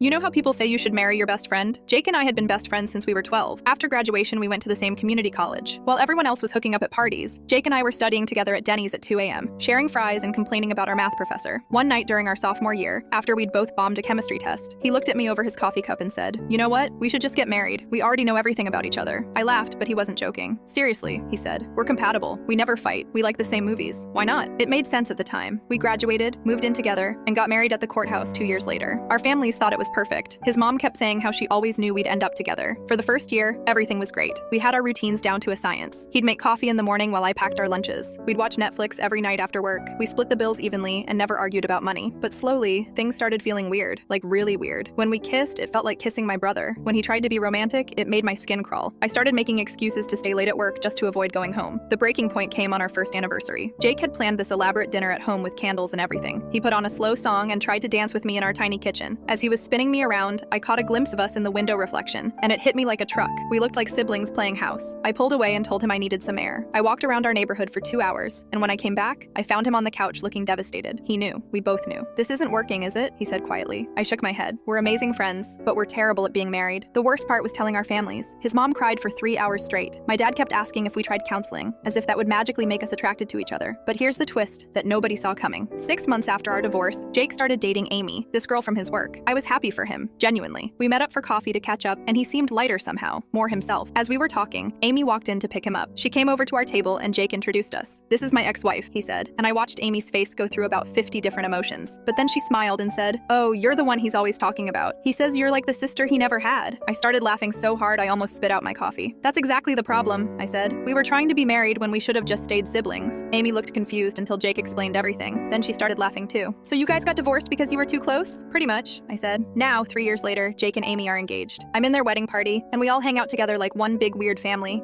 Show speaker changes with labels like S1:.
S1: You know how people say you should marry your best friend? Jake and I had been best friends since we were 12. After graduation, we went to the same community college. While everyone else was hooking up at parties, Jake and I were studying together at Denny's at 2 a.m., sharing fries and complaining about our math professor. One night during our sophomore year, after we'd both bombed a chemistry test, he looked at me over his coffee cup and said, "You know what? We should just get married. We already know everything about each other." I laughed, but he wasn't joking. "Seriously," he said. "We're compatible. We never fight. We like the same movies. Why not?" It made sense at the time. We graduated, moved in together, and got married at the courthouse 2 years later. Our families thought it was perfect. His mom kept saying how she always knew we'd end up together. For the first year, everything was great. We had our routines down to a science. He'd make coffee in the morning while I packed our lunches. We'd watch Netflix every night after work. We split the bills evenly and never argued about money. But slowly, things started feeling weird, like really weird. When we kissed, it felt like kissing my brother. When he tried to be romantic, it made my skin crawl. I started making excuses to stay late at work just to avoid going home. The breaking point came on our first anniversary. Jake had planned this elaborate dinner at home with candles and everything. He put on a slow song and tried to dance with me in our tiny kitchen. As he was spinning me around, I caught a glimpse of us in the window reflection, and it hit me like a truck. We looked like siblings playing house. I pulled away and told him I needed some air. I walked around our neighborhood for 2 hours, and when I came back, I found him on the couch looking devastated. He knew. We both knew. "This isn't working, is it?" he said quietly. I shook my head. "We're amazing friends, but we're terrible at being married." The worst part was telling our families. His mom cried for 3 hours straight. My dad kept asking if we tried counseling, as if that would magically make us attracted to each other. But here's the twist that nobody saw coming. 6 months after our divorce, Jake started dating Amy, this girl from his work. I was happy for him, genuinely. We met up for coffee to catch up, and he seemed lighter somehow, more himself. As we were talking, Amy walked in to pick him up. She came over to our table and Jake introduced us. "This is my ex-wife," he said, and I watched Amy's face go through about 50 different emotions. But then she smiled and said, "Oh, you're the one he's always talking about. He says you're like the sister he never had." I started laughing so hard I almost spit out my coffee. "That's exactly the problem," I said. "We were trying to be married when we should have just stayed siblings." Amy looked confused until Jake explained everything. Then she started laughing too. "So you guys got divorced because you were too close?" "Pretty much," I said. Now, 3 years later, Jake and Amy are engaged. I'm in their wedding party, and we all hang out together like one big weird family.